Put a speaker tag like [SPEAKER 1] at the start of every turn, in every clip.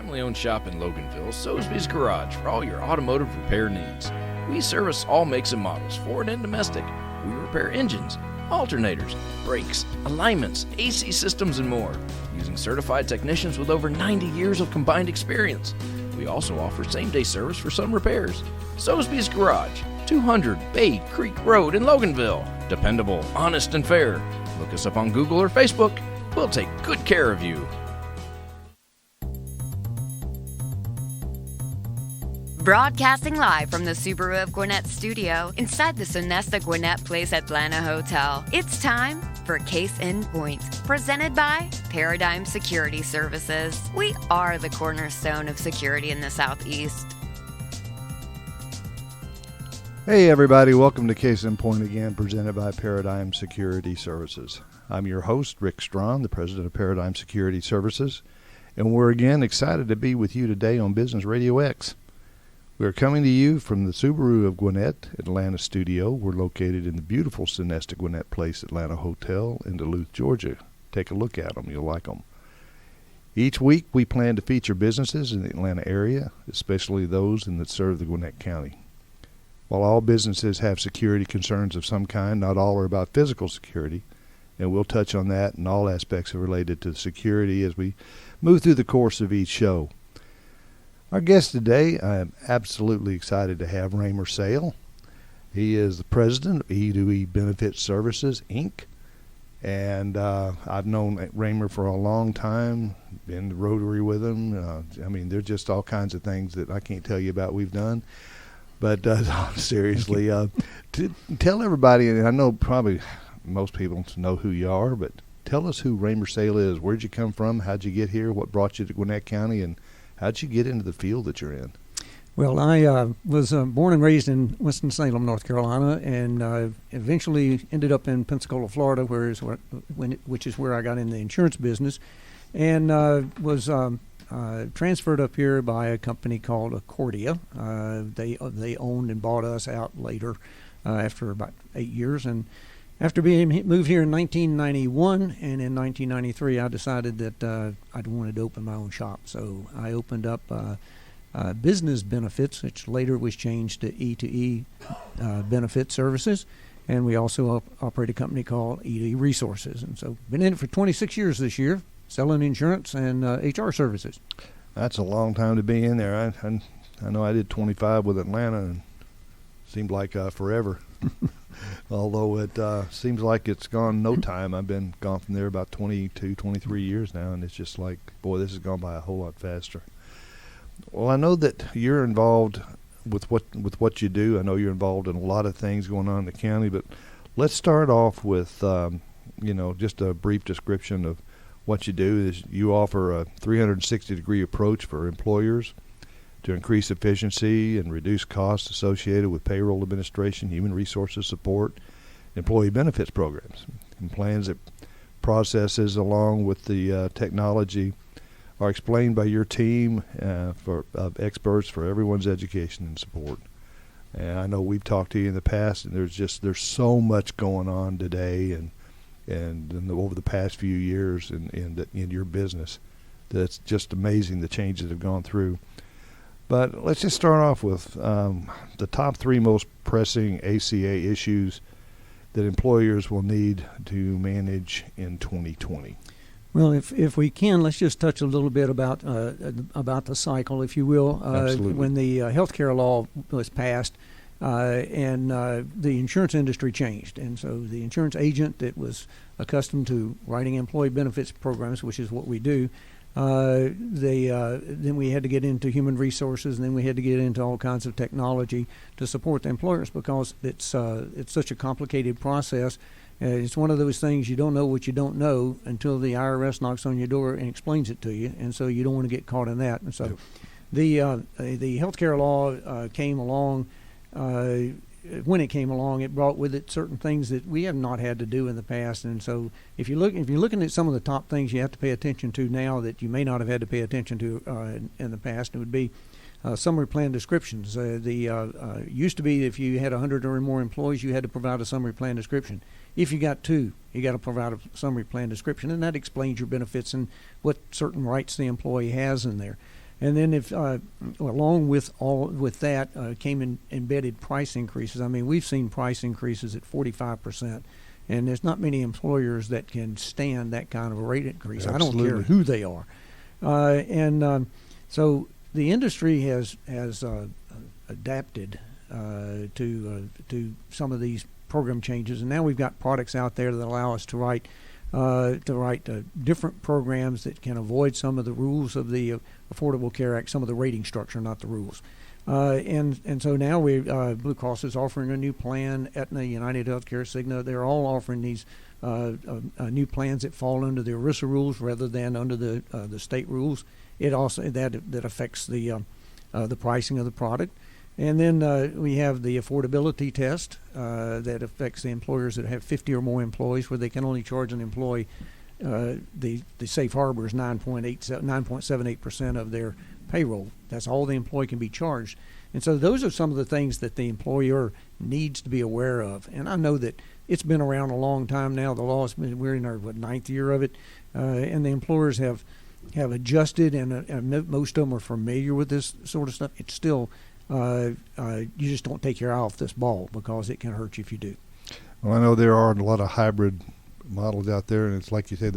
[SPEAKER 1] family-owned shop in Loganville, Soesby's Garage for all your automotive repair needs. We service all makes and models, foreign and domestic. We repair engines, alternators, brakes, alignments, AC systems, and more, using certified technicians with over 90 years of combined experience. We also offer same-day service for some repairs. Soesby's Garage, 200 Bay Creek Road in Loganville. Dependable, honest, and fair. Look us up on Google or Facebook. We'll take good care of you.
[SPEAKER 2] Broadcasting live from the Subaru of Gwinnett studio inside the Sonesta Gwinnett Place Atlanta Hotel. It's time for Case in Point, presented by Paradigm Security Services. We are the cornerstone of security in the Southeast.
[SPEAKER 3] Hey everybody, welcome to Case in Point again, presented by Paradigm Security Services. I'm your host, Rick Strawn, the president of Paradigm Security Services, and we're again excited to be with you today on Business Radio X. We're coming to you from the Subaru of Gwinnett Atlanta studio. We're located in the beautiful Sonesta Gwinnett Place Atlanta Hotel in Duluth, Georgia. Take a look at them. You'll like them. Each week, we plan to feature businesses in the Atlanta area, especially those that serve the Gwinnett County. While all businesses have security concerns of some kind, not all are about physical security, and we'll touch on that and all aspects related to security as we move through the course of each show. Our guest today, I'm absolutely excited to have Raymer Sale. He is the president of E2E Benefits Services, Inc. And I've known Raymer for a long time, been to Rotary with him. There's just all kinds of things that I can't tell you about we've done. But seriously, to tell everybody, and I know probably most people know who you are, but tell us who Raymer Sale is. Where'd you come from? How'd you get here? What brought you to Gwinnett County? And how'd you get into the field that you're in?
[SPEAKER 4] Well, I was born and raised in Winston-Salem, North Carolina, and eventually ended up in Pensacola, Florida, which is where I got in the insurance business, and was transferred up here by a company called Accordia. They owned and bought us out later after about 8 years, and after being moved here in 1991, and in 1993, I decided that I wanted to open my own shop. So I opened up Business Benefits, which later was changed to E2E Benefits Services, and we also operate a company called E2E Resources. And so been in it for 26 years this year, selling insurance and HR services.
[SPEAKER 3] That's a long time to be in there. I know I did 25 with Atlanta, and it seemed like forever. Although it seems like it's gone no time. I've been gone from there about 22, 23 years now, and it's just like, boy, this has gone by a whole lot faster. Well, I know that you're involved with what you do. I know you're involved in a lot of things going on in the county, but let's start off with just a brief description of what you do. Is you offer a 360-degree approach for employers to increase efficiency and reduce costs associated with payroll administration, human resources support, employee benefits programs, and plans that processes along with the technology are explained by your team of experts for everyone's education and support. And I know we've talked to you in the past, and there's so much going on today and over the past few years in your business that's just amazing, the changes that have gone through. But let's just start off with the top three most pressing ACA issues that employers will need to manage in 2020.
[SPEAKER 4] Well, if we can, let's just touch a little bit about the cycle, if you will.
[SPEAKER 3] Absolutely.
[SPEAKER 4] When the healthcare law was passed and the insurance industry changed. And so the insurance agent that was accustomed to writing employee benefits programs, which is what we do, then we had to get into human resources, and then we had to get into all kinds of technology to support the employers, because it's such a complicated process. It's one of those things, you don't know what you don't know until the IRS knocks on your door and explains it to you, and so you don't want to get caught in that. And so the healthcare law came along. When it came along, it brought with it certain things that we have not had to do in the past. And so if you're looking at some of the top things you have to pay attention to now that you may not have had to pay attention to in the past, it would be summary plan descriptions. Used to be if you had 100 or more employees, you had to provide a summary plan description. If you got 2, you got to provide a summary plan description, and that explains your benefits and what certain rights the employee has in there. And then if along with that came embedded price increases. I mean, we've seen price increases at 45%, and there's not many employers that can stand that kind of a rate increase.
[SPEAKER 3] Absolutely.
[SPEAKER 4] I don't care who they are. So the industry has adapted to some of these program changes, and now we've got products out there that allow us to write different programs that can avoid some of the rules of the Affordable Care Act, some of the rating structure, not the rules. And so now Blue Cross is offering a new plan. Aetna, United Healthcare, Cigna, they're all offering these new plans that fall under the ERISA rules rather than under the state rules. It also that affects the pricing of the product. And then we have the affordability test that affects the employers that have 50 or more employees, where they can only charge an employee. The safe harbor is 9.78% of their payroll. That's all the employee can be charged. And so those are some of the things that the employer needs to be aware of. And I know that it's been around a long time now. The law has been, we're in our ninth year of it, and the employers have adjusted, and most of them are familiar with this sort of stuff. It's still you just don't take your eye off this ball, because it can hurt you if you do.
[SPEAKER 3] Well, I know there are a lot of hybrid models out there, and it's like you say,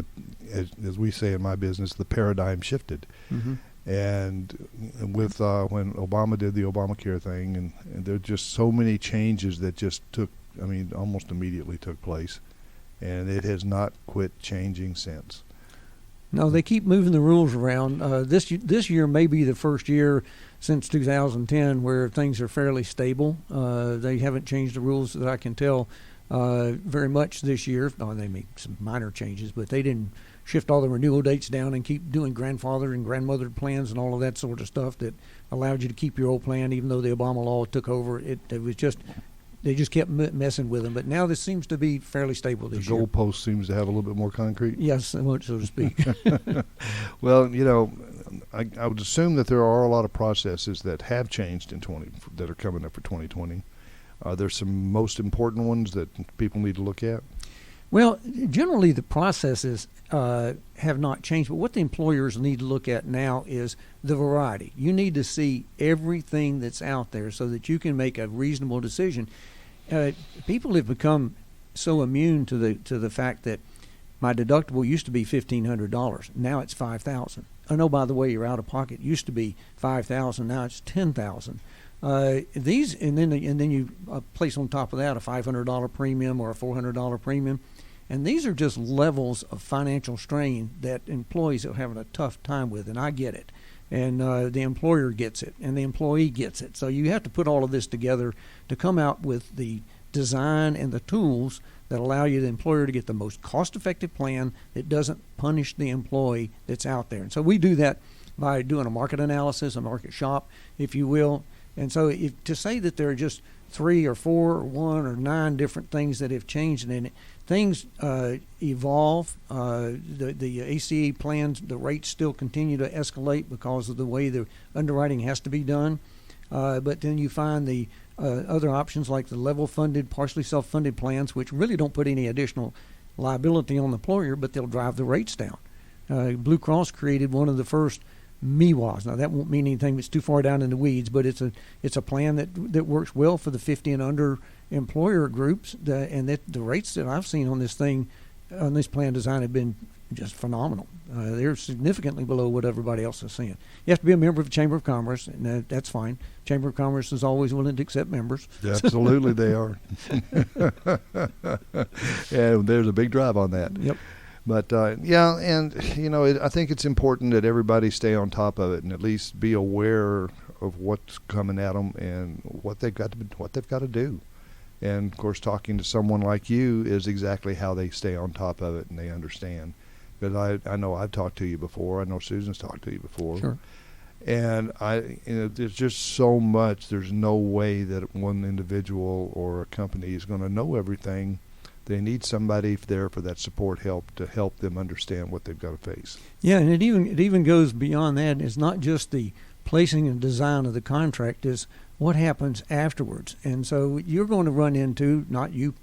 [SPEAKER 3] as we say in my business, the paradigm shifted.
[SPEAKER 4] Mm-hmm.
[SPEAKER 3] And with when Obama did the Obamacare thing, and there are just so many changes that just almost immediately took place, and it has not quit changing since.
[SPEAKER 4] No, they keep moving the rules around. This year may be the first year since 2010 where things are fairly stable. They haven't changed the rules that I can tell very much this year. They made some minor changes, but they didn't shift all the renewal dates down and keep doing grandfather and grandmother plans and all of that sort of stuff that allowed you to keep your old plan, even though the Obama law took over. It was just, they just kept messing with them. But now this seems to be fairly stable this year.
[SPEAKER 3] The goalpost seems to have a little bit more concrete.
[SPEAKER 4] Yes, so to speak.
[SPEAKER 3] Well, I would assume that there are a lot of processes that have changed that are coming up for 2020. There's some most important ones that people need to look at.
[SPEAKER 4] Well, generally the processes have not changed, but what the employers need to look at now is the variety. You need to see everything that's out there so that you can make a reasonable decision. People have become so immune to the fact that my deductible used to be $1,500. Now it's $5,000. Oh no, by the way, your out of pocket used to be $5,000. Now it's $10,000. These, and then you place on top of that a $500 premium or a $400 premium, and these are just levels of financial strain that employees are having a tough time with, and I get it, and the employer gets it, and the employee gets it. So you have to put all of this together to come out with the design and the tools that allow you, the employer, to get the most cost-effective plan that doesn't punish the employee that's out there. And so we do that by doing a market analysis, a market shop, if you will. And so to say that there are just 3 or 4 or 1 or 9 different things that have changed in it, things evolve. The ACA plans, the rates still continue to escalate because of the way the underwriting has to be done. But then you find the other options like the level funded, partially self-funded plans, which really don't put any additional liability on the employer, but they'll drive the rates down. Blue Cross created one of the first MEWAs. Now that won't mean anything that's too far down in the weeds, but it's a plan that works well for the 50 and under employer groups. And the rates that I've seen on this plan design have been just phenomenal. They're significantly below what everybody else is seeing. You have to be a member of the Chamber of Commerce, and that's fine. Chamber of Commerce is always willing to accept members.
[SPEAKER 3] Absolutely, they are. And there's a big drive on that.
[SPEAKER 4] Yep.
[SPEAKER 3] But I think it's important that everybody stay on top of it and at least be aware of what's coming at them and what they've got to do. And of course, talking to someone like you is exactly how they stay on top of it and they understand. Because I know I've talked to you before. I know Susan's talked to you before.
[SPEAKER 4] Sure.
[SPEAKER 3] And there's just so much. There's no way that one individual or a company is going to know everything. They need somebody there for that support help to help them understand what they've got to face.
[SPEAKER 4] Yeah, and it even goes beyond that. It's not just the placing and design of the contract, is what happens afterwards. And so you're going to run into, not you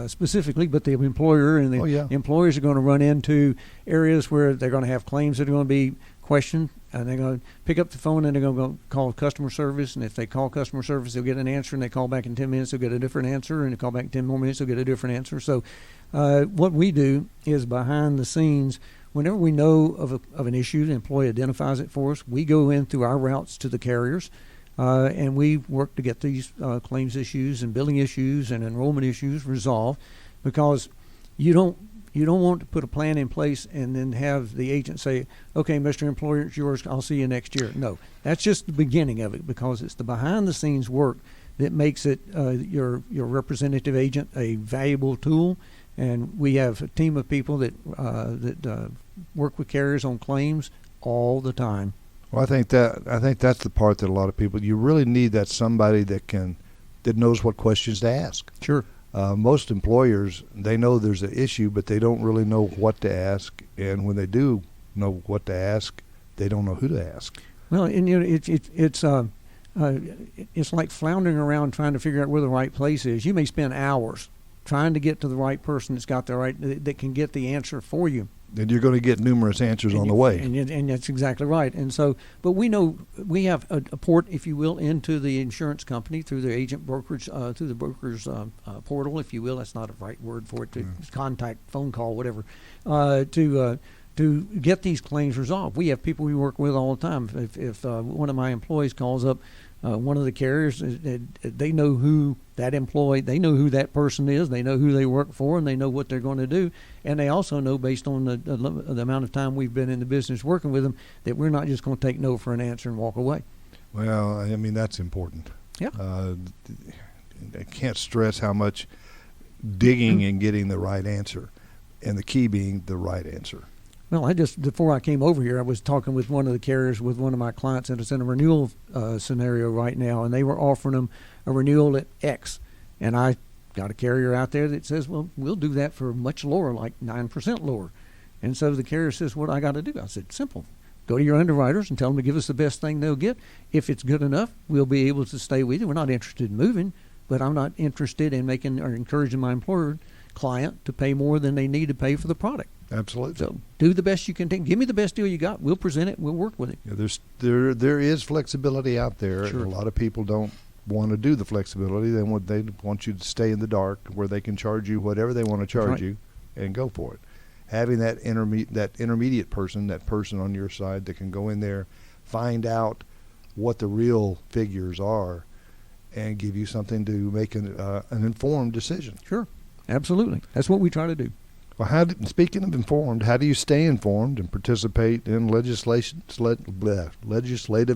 [SPEAKER 4] specifically, but the employer and the employers are going to run into areas where they're going to have claims that are going to be questioned. and they're going to pick up the phone and they're going to go call customer service. And if they call customer service, they'll get an answer, and they call back in 10 minutes, they'll get a different answer, and they call back in 10 more minutes, they'll get a different answer. So what we do is behind the scenes, whenever we know of an issue, the employee identifies it for us, we go in through our routes to the carriers, and we work to get these claims issues and billing issues and enrollment issues resolved, because you don't want to put a plan in place and then have the agent say, okay, Mr. Employer, it's yours, I'll see you next year. No, that's just the beginning of it, because it's the behind the scenes work that makes it your representative agent a valuable tool. And we have a team of people that work with carriers on claims all the time.
[SPEAKER 3] Well, I think that's the part that a lot of people, you really need that somebody that knows what questions to ask.
[SPEAKER 4] Sure.
[SPEAKER 3] Most employers, they know there's an issue, but they don't really know what to ask. And when they do know what to ask, they don't know who to ask.
[SPEAKER 4] Well, and it's like floundering around trying to figure out where the right place is. You may spend hours trying to get to the right person that can get the answer for you.
[SPEAKER 3] And you're going to get numerous answers on the way.
[SPEAKER 4] And that's exactly right. And so, but we know we have a port, if you will, into the insurance company through the agent brokerage, through the broker's portal, if you will. That's not a right word for it. Contact, phone call, whatever, to get these claims resolved. We have people we work with all the time. If one of my employees calls up one of the carriers, they know who that employee, they know who that person is, they know who they work for, and they know what they're going to do. And they also know, based on the amount of time we've been in the business working with them, that we're not just going to take no for an answer and walk away.
[SPEAKER 3] Well, I mean, that's important.
[SPEAKER 4] Yeah.
[SPEAKER 3] I can't stress how much digging and getting the right answer, and the key being the right answer.
[SPEAKER 4] Well, before I came over here, I was talking with one of the carriers, with one of my clients, and it's in a renewal scenario right now, and they were offering them a renewal at X. And I got a carrier out there that says, well, we'll do that for much lower, like 9% lower. And so the carrier says, what do I got to do? I said, simple. Go to your underwriters and tell them to give us the best thing they'll get. If it's good enough, we'll be able to stay with you. We're not interested in moving, but I'm not interested in making or encouraging my employer client to pay more than they need to pay for the product.
[SPEAKER 3] Absolutely.
[SPEAKER 4] So do the best you can take. Give me the best deal you got. We'll present it. We'll work with it.
[SPEAKER 3] Yeah, there is flexibility out there.
[SPEAKER 4] Sure.
[SPEAKER 3] And a lot of people don't want to do the flexibility. They want you to stay in the dark, where they can charge you whatever they want to charge you, and go for it. Having that intermediate person, that person on your side that can go in there, find out what the real figures are, and give you something to make an informed decision.
[SPEAKER 4] Sure. Absolutely. That's what we try to do.
[SPEAKER 3] Well, speaking of informed, how do you stay informed and participate in legislative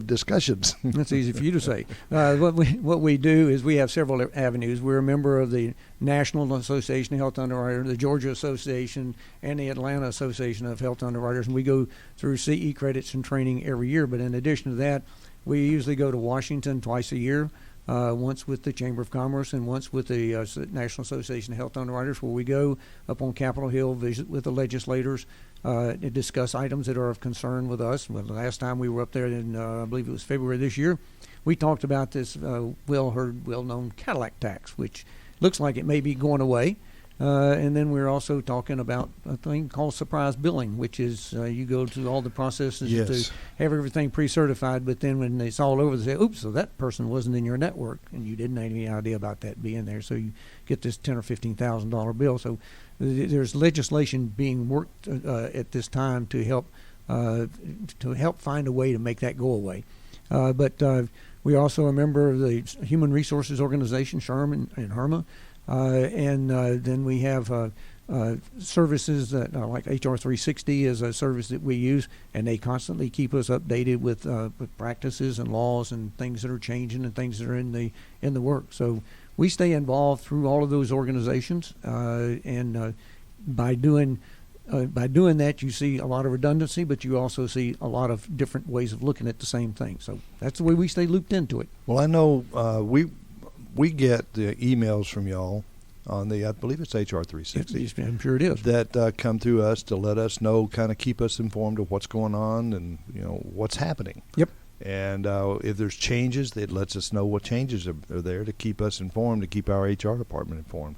[SPEAKER 3] discussions?
[SPEAKER 4] That's easy for you to say. What we do is we have several avenues. We're a member of the National Association of Health Underwriters, the Georgia Association, and the Atlanta Association of Health Underwriters, and we go through CE credits and training every year. But in addition to that, we usually go to Washington twice a year. Once with the Chamber of Commerce and once with the National Association of Health Underwriters, where we go up on Capitol Hill, visit with the legislators, to discuss items that are of concern with us. Well, the last time we were up there in, I believe it was February this year, we talked about this well-known Cadillac tax, which looks like it may be going away. And then we're also talking about a thing called surprise billing, which is you go through all the processes to have everything pre-certified, but then when it's all over, they say, oops, so that person wasn't in your network, and you didn't have any idea about that being there. So you get this $10,000 or $15,000 bill. So there's legislation being worked at this time to help find a way to make that go away. But we also are a member of the Human Resources Organization, SHRM and HRMA. And then we have services that like HR 360 is a service that we use, and they constantly keep us updated with practices and laws and things that are changing and things that are in the work. So we stay involved through all of those organizations, and by doing that, you see a lot of redundancy, but you also see a lot of different ways of looking at the same thing. So that's the way we stay looped into it.
[SPEAKER 3] Well, I know we get the emails from y'all on the, I believe it's HR 360.
[SPEAKER 4] I'm sure it is.
[SPEAKER 3] That come through us to let us know, kind of keep us informed of what's going on and, what's happening.
[SPEAKER 4] Yep.
[SPEAKER 3] And if there's changes, it lets us know what changes are there to keep us informed, to keep our HR department informed.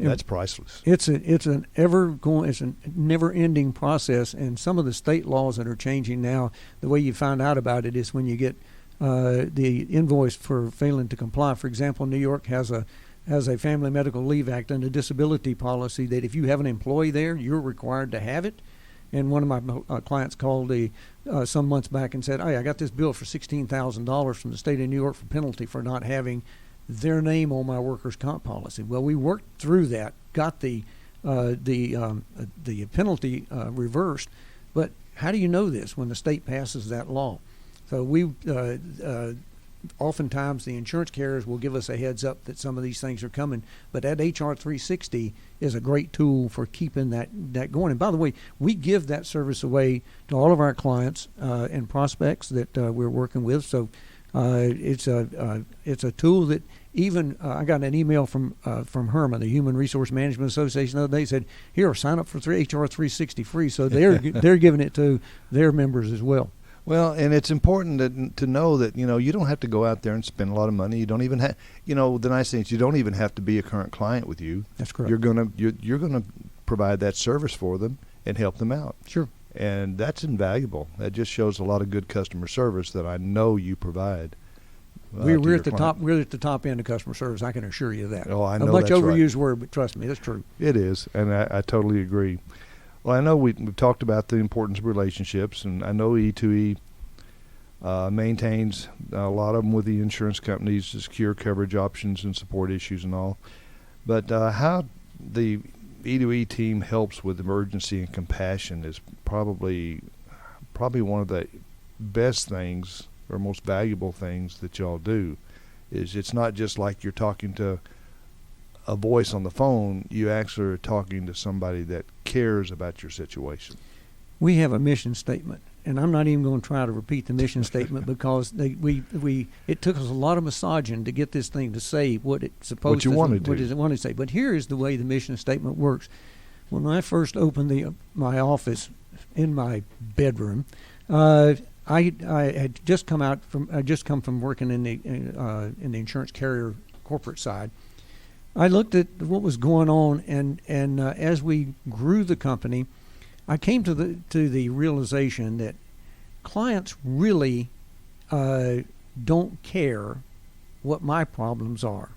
[SPEAKER 3] That's priceless.
[SPEAKER 4] It's a never-ending process, and some of the state laws that are changing now, the way you find out about it is when you get the invoice for failing to comply. For example, New York has a Family Medical Leave Act and a disability policy that if you have an employee there, you're required to have it. And one of my clients called some months back and said, "Hey, I got this bill for $16,000 from the state of New York for penalty for not having their name on my workers' comp policy." Well, we worked through that, got the penalty reversed. But how do you know this when the state passes that law? So we oftentimes the insurance carriers will give us a heads up that some of these things are coming. But that HR 360 is a great tool for keeping that going. And by the way, we give that service away to all of our clients and prospects that we're working with. So it's a tool that even I got an email from HRMA, the Human Resource Management Association, the other day, said, "Here, sign up for HR 360 free." So they're giving it to their members as well.
[SPEAKER 3] Well, and it's important to know that, you don't have to go out there and spend a lot of money. You don't even have, the nice thing is you don't even have to be a current client with you.
[SPEAKER 4] That's correct.
[SPEAKER 3] You're gonna provide that service for them and help them out.
[SPEAKER 4] Sure.
[SPEAKER 3] And that's invaluable. That just shows a lot of good customer service that I know you provide.
[SPEAKER 4] We're at the top. We're at the top end of customer service. I can assure you that.
[SPEAKER 3] Oh, I know
[SPEAKER 4] a much
[SPEAKER 3] that's
[SPEAKER 4] overused
[SPEAKER 3] right.
[SPEAKER 4] word, but trust me, that's true.
[SPEAKER 3] It is, and I totally agree. Well, I know we've talked about the importance of relationships, and I know E2E maintains a lot of them with the insurance companies to secure coverage options and support issues and all. But how the E2E team helps with emergency and compassion is probably one of the best things or most valuable things that y'all do. Is it's not just like you're talking to a voice on the phone. You actually are talking to somebody that cares about your situation.
[SPEAKER 4] We have a mission statement, and I'm not even going to try to repeat the mission statement because it took us a lot of massaging to get this thing to say what it's supposed to. What it wanted to say. But here is the way the mission statement works. When I first opened my office in my bedroom, I had just come from working in the insurance carrier corporate side. I looked at what was going on, and as we grew the company, I came to the realization that clients really don't care what my problems are.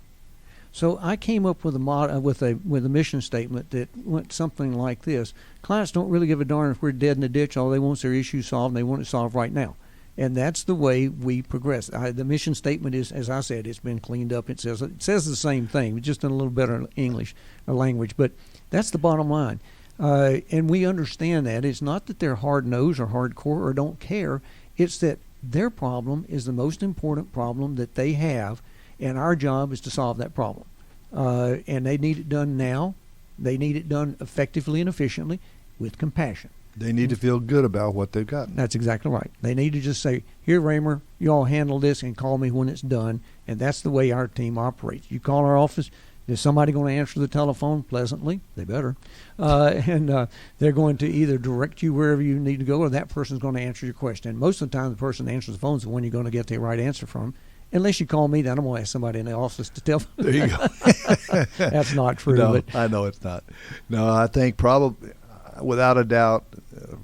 [SPEAKER 4] So I came up with a mission statement that went something like this: clients don't really give a darn if we're dead in the ditch. All they want is their issue solved, and they want it solved right now. And that's the way we progress. The mission statement is, as I said, it's been cleaned up. It says the same thing, just in a little better English or language. But that's the bottom line. And we understand that. It's not that they're hard-nosed or hardcore or don't care. It's that their problem is the most important problem that they have, and our job is to solve that problem. And they need it done now. They need it done effectively and efficiently with compassion.
[SPEAKER 3] They need to feel good about what they've got.
[SPEAKER 4] That's exactly right. They need to just say, "Here, Raymer, you all handle this and call me when it's done." And that's the way our team operates. You call our office, is somebody going to answer the telephone pleasantly? They better. And they're going to either direct you wherever you need to go, or that person's going to answer your question. Most of the time, the person that answers the phone is the one you're going to get the right answer from. Unless you call me, then I'm going to ask somebody in the office to tell.
[SPEAKER 3] There you go.
[SPEAKER 4] That's not true.
[SPEAKER 3] No,
[SPEAKER 4] but
[SPEAKER 3] I know it's not. No, I think probably, without a doubt,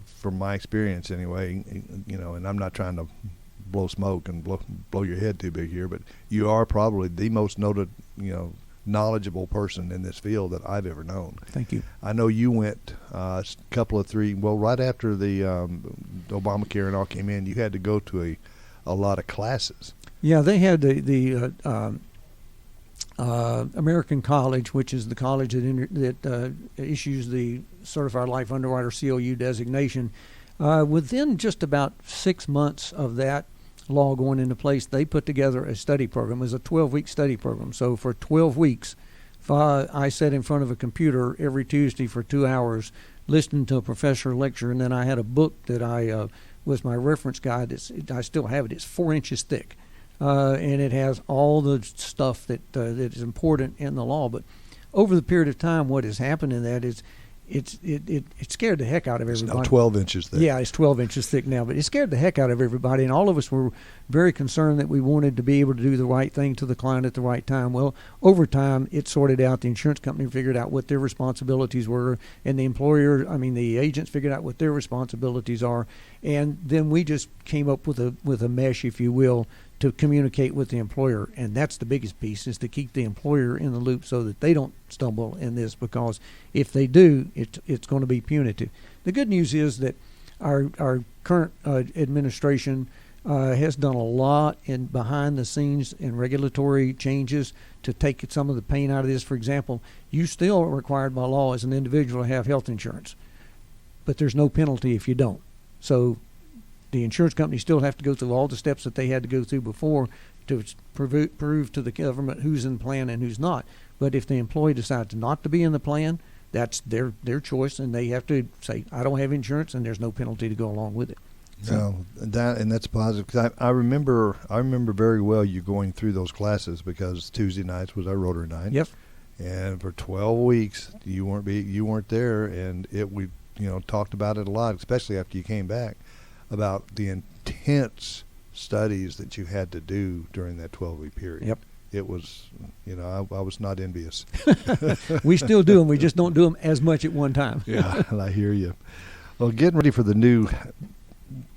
[SPEAKER 3] from my experience anyway, and I'm not trying to blow smoke and blow your head too big here, but you are probably the most knowledgeable person in this field that I've ever known.
[SPEAKER 4] Thank you.
[SPEAKER 3] I know you went right after the Obamacare and all came in, you had to go to a lot of classes.
[SPEAKER 4] Yeah, they had the American College, which is the college that issues the Certified Life Underwriter COU designation. Within just about 6 months of that law going into place, they put together a study program. It was a 12-week study program. So for 12 weeks, I sat in front of a computer every Tuesday for 2 hours listening to a professor lecture, and then I had a book that I was my reference guide. I still have it. It's 4 inches thick. And it has all the stuff that is important in the law. But over the period of time, what has happened in that is it scared the heck out of everybody.
[SPEAKER 3] It's now 12 inches thick.
[SPEAKER 4] Yeah, it's 12 inches thick now, but it scared the heck out of everybody, and all of us were very concerned that we wanted to be able to do the right thing to the client at the right time. Well, over time, it sorted out. The insurance company figured out what their responsibilities were, and the agents figured out what their responsibilities are, and then we just came up with a mesh, if you will, to communicate with the employer, and that's the biggest piece, is to keep the employer in the loop so that they don't stumble in this, because if they do, it's going to be punitive. The good news is that our current administration has done a lot in behind the scenes in regulatory changes to take some of the pain out of this. For example, you still are required by law as an individual to have health insurance, but there's no penalty if you don't. So the insurance companies still have to go through all the steps that they had to go through before to prove to the government who's in the plan and who's not. But if the employee decides not to be in the plan, that's their choice, and they have to say, I don't have insurance, and there's no penalty to go along with it. So
[SPEAKER 3] that's positive, because I remember very well you going through those classes, because Tuesday nights was our Rotary night.
[SPEAKER 4] Yep. And
[SPEAKER 3] for 12 weeks you weren't there, and we talked about it a lot, especially after you came back, about the intense studies that you had to do during that 12-week period.
[SPEAKER 4] Yep.
[SPEAKER 3] It was, I was not envious.
[SPEAKER 4] We still do them. We just don't do them as much at one time.
[SPEAKER 3] Yeah, I hear you. Well, getting ready for the new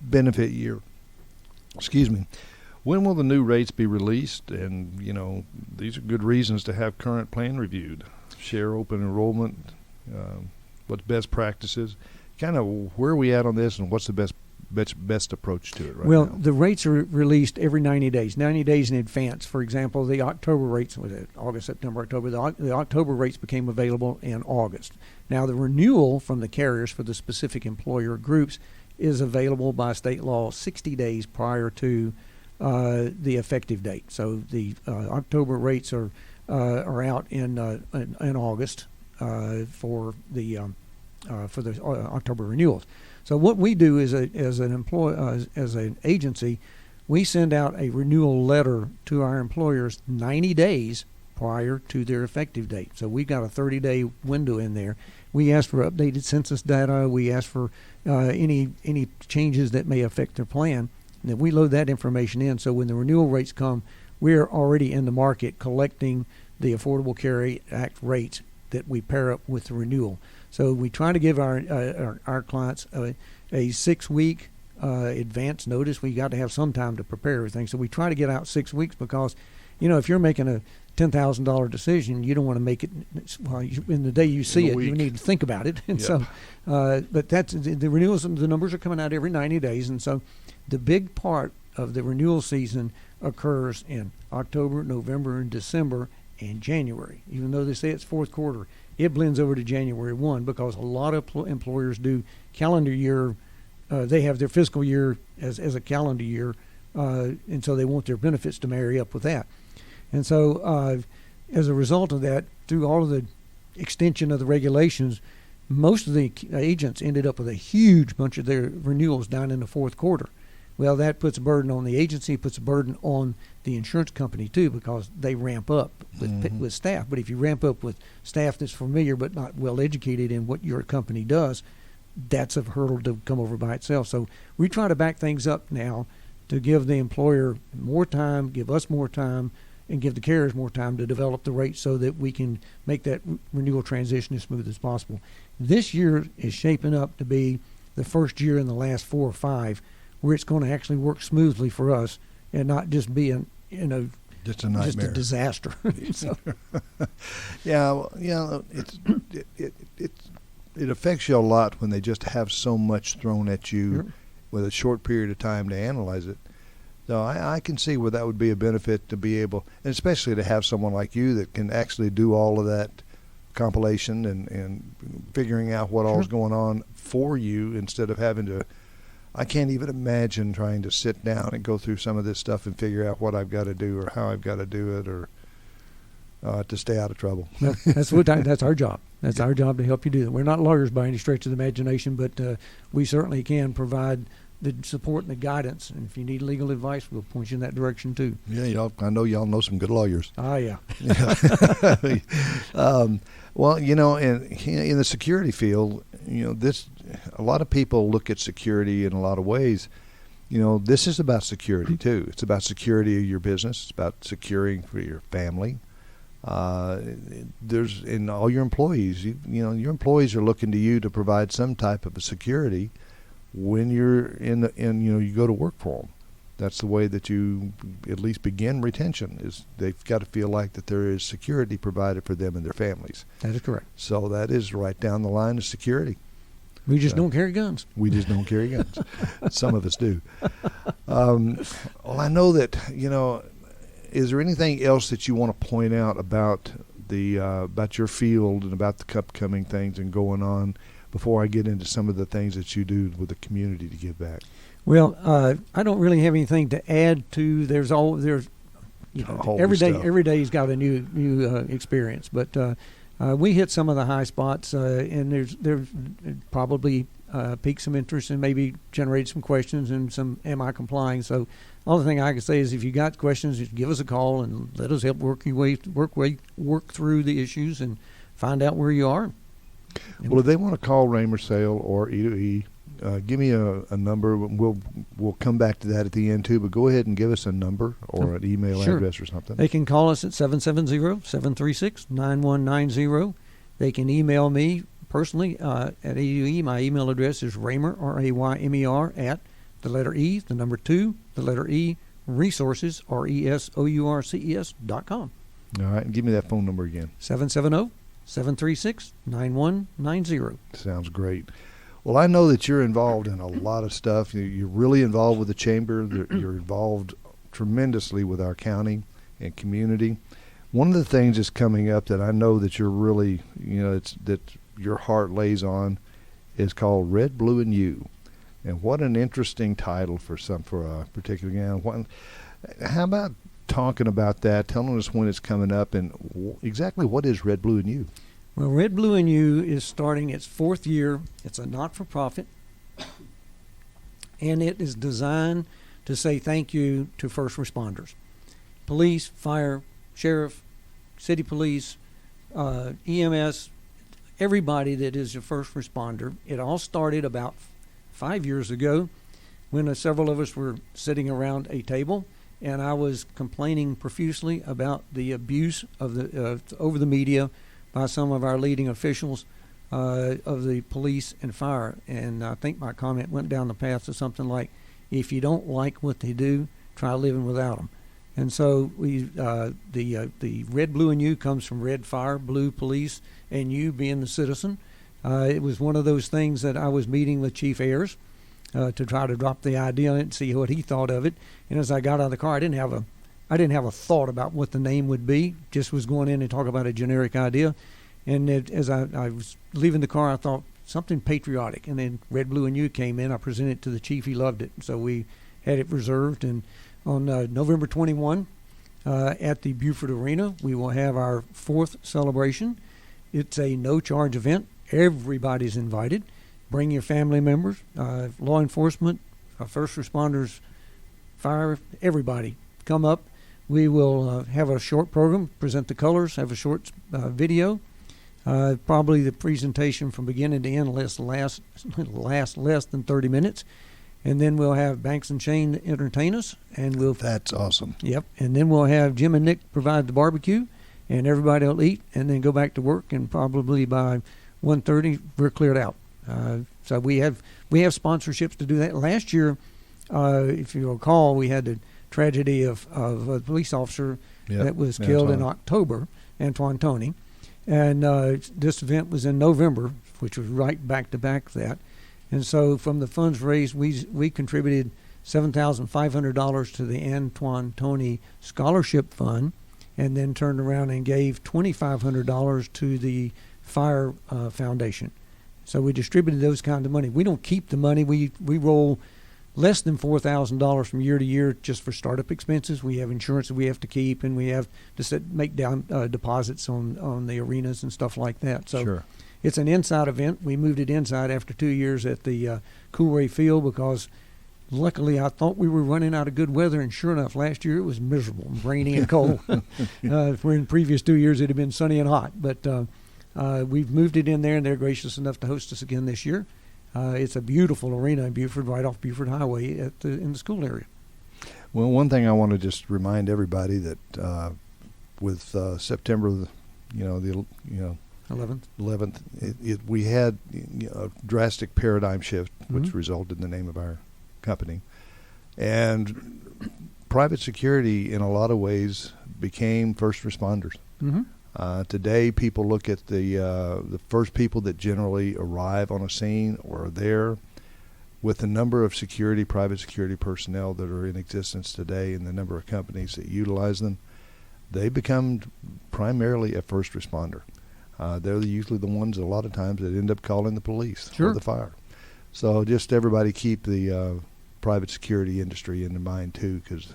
[SPEAKER 3] benefit year. Excuse me. When will the new rates be released? And, these are good reasons to have current plan reviewed. Share open enrollment, what's best practices, kind of where are we at on this, and what's the best approach to it right now?
[SPEAKER 4] Well, the rates are released every 90 days in advance. For example, the October rates, August, September, October, the October rates became available in August. Now, the renewal from the carriers for the specific employer groups is available by state law 60 days prior to the effective date. So the October rates are out in August for the October renewals. So what we do is as an agency, we send out a renewal letter to our employers 90 days prior to their effective date. So we've got a 30-day window in there. We ask for updated census data. We ask for any changes that may affect their plan. And then we load that information in. So when the renewal rates come, we're already in the market collecting the Affordable Care Act rates that we pair up with the renewal. So we try to give our clients a 6-week advance notice. We got to have some time to prepare everything. So we try to get out 6 weeks, because, if you're making a $10,000 decision, you don't want to make it in the day you see it. You need to think about it. And so, but that's the renewals. The numbers are coming out every 90 days, and so the big part of the renewal season occurs in October, November, and December, and January. Even though they say it's fourth quarter, it blends over to January 1, because a lot of employers do calendar year. They have their fiscal year as a calendar year, and so they want their benefits to marry up with that. And so as a result of that, through all of the extension of the regulations, most of the agents ended up with a huge bunch of their renewals down in the fourth quarter. Well, that puts a burden on the agency, puts a burden on the insurance company too, because they ramp up with staff. But if you ramp up with staff that's familiar but not well educated in what your company does, that's a hurdle to come over by itself. So we try to back things up now to give the employer more time, give us more time, and give the carriers more time to develop the rates so that we can make that renewal transition as smooth as possible. This year is shaping up to be the first year in the last 4 or 5 where it's going to actually work smoothly for us and not just be
[SPEAKER 3] just a nightmare,
[SPEAKER 4] just a disaster. So.
[SPEAKER 3] It affects you a lot when they just have so much thrown at you
[SPEAKER 4] Sure.
[SPEAKER 3] with a short period of time to analyze it. So I can see where that would be a benefit to be able, and especially to have someone like you that can actually do all of that compilation and figuring out what
[SPEAKER 4] Sure.
[SPEAKER 3] all's going on for you, instead of having to. I can't even imagine trying to sit down and go through some of this stuff and figure out what I've got to do or how I've got to do it, or to stay out of trouble.
[SPEAKER 4] Well, that's our job. That's our job to help you do that. We're not lawyers by any stretch of the imagination, but we certainly can provide the support and the guidance. And if you need legal advice, we'll point you in that direction too.
[SPEAKER 3] Yeah, I know y'all know some good lawyers.
[SPEAKER 4] Ah, yeah.
[SPEAKER 3] Well, in the security field, a lot of people look at security in a lot of ways. This is about security too. It's about security of your business. It's about securing for your family. There's in all your employees. Your employees are looking to you to provide some type of a security when you're you go to work for them. That's the way that you at least begin retention. Is they've got to feel like that there is security provided for them and their families.
[SPEAKER 4] That is correct.
[SPEAKER 3] So that is right down the line of security.
[SPEAKER 4] We just don't carry guns.
[SPEAKER 3] We just don't carry guns. Some of us do. Well, I know that, is there anything else that you want to point out about about your field and about the upcoming things and going on before I get into some of the things that you do with the community to give back?
[SPEAKER 4] Well, I don't really have anything to add to. Every day's got a new experience, but we hit some of the high spots, and there's probably piqued some interest and maybe generated some questions and some am I complying? So all the thing I can say is if you got questions, just give us a call and let us help work through the issues and find out where you are.
[SPEAKER 3] Well, if they want to call Raymer Sale or E2E, give me a number. We'll come back to that at the end too, but go ahead and give us a number or an email address or something.
[SPEAKER 4] They can call us at 770-736-9190. They can email me personally at E2E. My email address is Raymer, R-A-Y-M-E-R, at the letter E, the number 2, the letter E, resources, resources.com.
[SPEAKER 3] All right, and give me that phone number again.
[SPEAKER 4] 770-736-9190.
[SPEAKER 3] Sounds great. Well, I know that you're involved in a lot of stuff. You're really involved with the chamber. You're involved tremendously with our county and community. One of the things that's coming up that I know that you're really, that your heart lays on is called Red, Blue, and You. And what an interesting title for a particular game. How about talking about that, telling us when it's coming up, and exactly what is Red, Blue, and You?
[SPEAKER 4] Well, Red, Blue, and You is starting its 4th year. It's a not-for-profit, and it is designed to say thank you to first responders. Police, fire, sheriff, city police, EMS, everybody that is a first responder. It all started about 5 years ago when several of us were sitting around a table, and I was complaining profusely about the abuse of over the media by some of our leading officials of the police and fire. And I think my comment went down the path of something like, if you don't like what they do, try living without them. And so the Red, Blue, and You comes from red, fire, blue, police, and you being the citizen. It was one of those things that I was meeting with Chief Ayers to try to drop the idea and see what he thought of it. And as I got out of the car, I didn't have a thought about what the name would be. Just was going in and talk about a generic idea. And as I was leaving the car, I thought something patriotic. And then Red, Blue, and You came in. I presented it to the chief. He loved it. So we had it reserved. And on November 21 at the Buford Arena, we will have our 4th celebration. It's a no-charge event. Everybody's invited. Bring your family members, law enforcement, first responders, fire, everybody. Come up. We will have a short program, present the colors, have a short video. Probably the presentation from beginning to end last less than 30 minutes. And then we'll have Banks and Chain entertain us. That's
[SPEAKER 3] awesome.
[SPEAKER 4] Yep. And then we'll have Jim and Nick provide the barbecue, and everybody will eat and then go back to work. And probably by 1:30, we're cleared out. So we have sponsorships to do that. Last year, if you recall, we had the tragedy of a police officer that was killed in October, Antoine Toney. And this event was in November, which was right back to back that. And so from the funds raised, we contributed $7,500 to the Antoine Toney Scholarship Fund, and then turned around and gave $2,500 to the Fire Foundation. So we distributed those kind of money. We don't keep the money. We roll less than $4,000 from year to year just for startup expenses. We have insurance that we have to keep, and we have to make down deposits on the arenas and stuff like that. So
[SPEAKER 3] sure.
[SPEAKER 4] It's an inside event. We moved it inside after 2 years at the Coolray Field because luckily, I thought we were running out of good weather, and sure enough, last year it was miserable, rainy and cold. Where in the previous 2 years it had been sunny and hot. But we've moved it in there, and they're gracious enough to host us again this year. It's a beautiful arena in Beaufort, right off Beaufort Highway in the school area.
[SPEAKER 3] Well, one thing I want to just remind everybody that with September, the 11th, we had a drastic paradigm shift, which resulted in the name of our company. And private security, in a lot of ways, became first responders. Today, people look at the first people that generally arrive on a scene or are there. With the number of private security personnel that are in existence today and the number of companies that utilize them, they become primarily a first responder. They're usually the ones a lot of times that end up calling the police or the fire. So just everybody keep the private security industry in mind too, because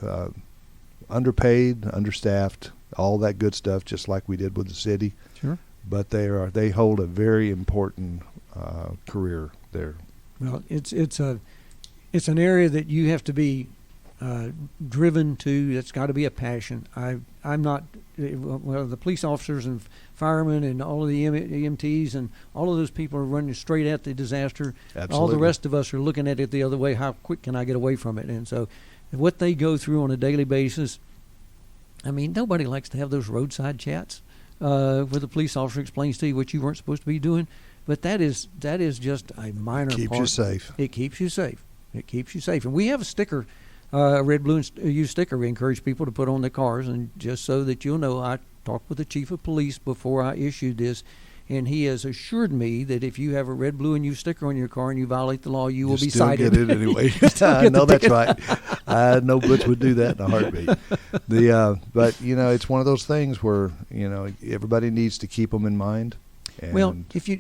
[SPEAKER 3] underpaid, understaffed, all that good stuff, just like we did with the city.
[SPEAKER 4] Sure.
[SPEAKER 3] But they hold a very important career there.
[SPEAKER 4] Well, it's an area that you have to be driven to. It's got to be a passion. I'm not. Well, the police officers and firemen and all of the EMTs and all of those people are running straight at the disaster.
[SPEAKER 3] Absolutely.
[SPEAKER 4] All the rest of us are looking at it the other way. How quick can I get away from it? And so, what they go through on a daily basis. I mean, nobody likes to have those roadside chats where the police officer explains to you what you weren't supposed to be doing. But that is just a minor part.
[SPEAKER 3] Keeps you safe.
[SPEAKER 4] It keeps you safe. It keeps you safe. And we have a sticker, a red, blue, and used sticker we encourage people to put on their cars. And just so that you'll know, I talked with the chief of police before I issued this, and he has assured me that if you have a red, blue, and used sticker on your car and you violate the law, you will be cited.
[SPEAKER 3] Get it anyway. I know that's right. I know Butch would do that in a heartbeat. But it's one of those things where everybody needs to keep them in mind. And
[SPEAKER 4] well, if you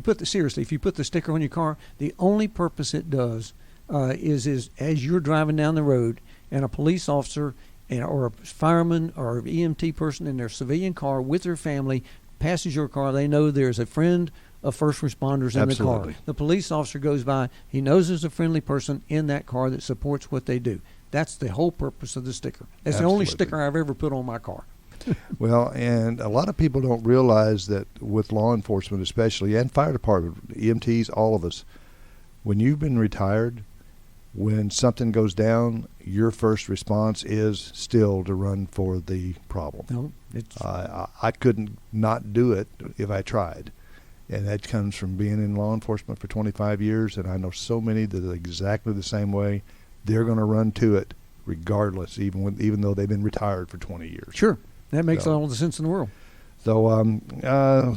[SPEAKER 4] put the sticker on your car, the only purpose it does is as you're driving down the road and a police officer or a fireman or an EMT person in their civilian car with their family passes your car, they know there's a friend of first responders in the car. The police officer goes by, he knows there's a friendly person in that car that supports what they do. That's the whole purpose of the sticker. That's the only sticker I've ever put on my car.
[SPEAKER 3] Well, and a lot of people don't realize that with law enforcement especially, and fire department, EMTs, all of us, when you've been retired, when something goes down, your first response is still to run for the problem.
[SPEAKER 4] No,
[SPEAKER 3] I couldn't not do it if I tried. And that comes from being in law enforcement for 25 years, and I know so many that are exactly the same way. They're going to run to it regardless, even though they've been retired for 20 years.
[SPEAKER 4] Sure. That makes all the sense in the world.
[SPEAKER 3] So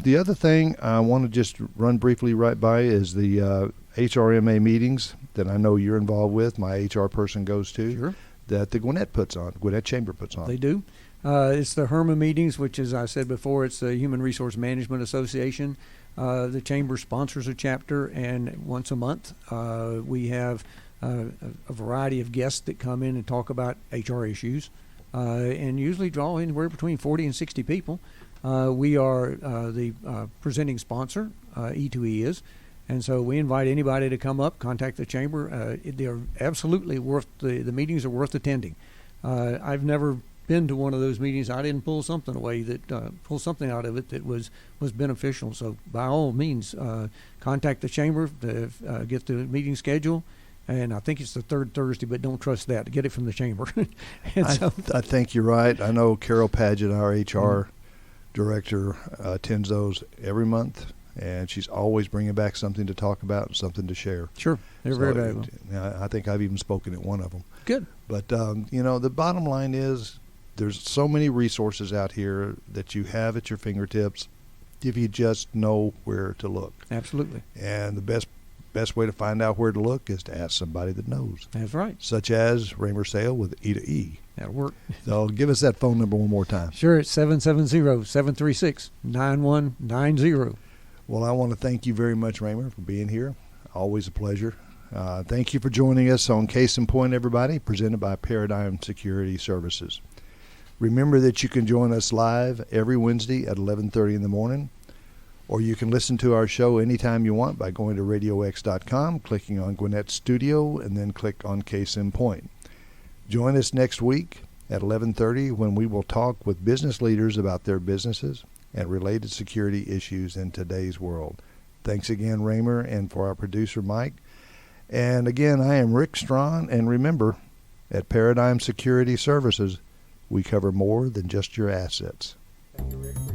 [SPEAKER 3] the other thing I want to just run briefly right by is the HRMA meetings that I know you're involved with, my HR person goes to,
[SPEAKER 4] sure,
[SPEAKER 3] that the Gwinnett Chamber puts on.
[SPEAKER 4] They do. It's the HRMA meetings, which, as I said before, it's the Human Resource Management Association. The Chamber sponsors a chapter, and once a month we have a variety of guests that come in and talk about HR issues. And usually draw anywhere between 40 and 60 people. We are the presenting sponsor, E2E is, and so we invite anybody to come up, contact the chamber. They're absolutely the meetings are worth attending. I've never been to one of those meetings. I didn't pull something out of it that was beneficial. So by all means, contact the chamber to get the meeting schedule. And I think it's the third Thursday, but don't trust that. Get it from the chamber.
[SPEAKER 3] I think you're right. I know Carol Padgett, our HR director, attends those every month, and she's always bringing back something to talk about and something to share.
[SPEAKER 4] Sure. They're very valuable.
[SPEAKER 3] I think I've even spoken at one of them.
[SPEAKER 4] Good.
[SPEAKER 3] But, the bottom line is there's so many resources out here that you have at your fingertips if you just know where to look.
[SPEAKER 4] Absolutely.
[SPEAKER 3] And the best way to find out where to look is to ask somebody that knows.
[SPEAKER 4] That's right.
[SPEAKER 3] Such as Raymer Sale with E2E.
[SPEAKER 4] That'll work.
[SPEAKER 3] So give us that phone number one more time.
[SPEAKER 4] Sure, it's 770-736-9190.
[SPEAKER 3] Well, I want to thank you very much, Raymer, for being here. Always a pleasure. Thank you for joining us on Case in Point, everybody, presented by Paradigm Security Services. Remember that you can join us live every Wednesday at 11:30 in the morning, Or you can listen to our show anytime you want by going to radiox.com, clicking on Gwinnett Studio, and then click on Case in Point. Join us next week at 11:30 when we will talk with business leaders about their businesses and related security issues in today's world. Thanks again, Raymer, and for our producer, Mike. And again, I am Rick Strawn, and remember, at Paradigm Security Services, we cover more than just your assets.
[SPEAKER 4] Thank you, Rick.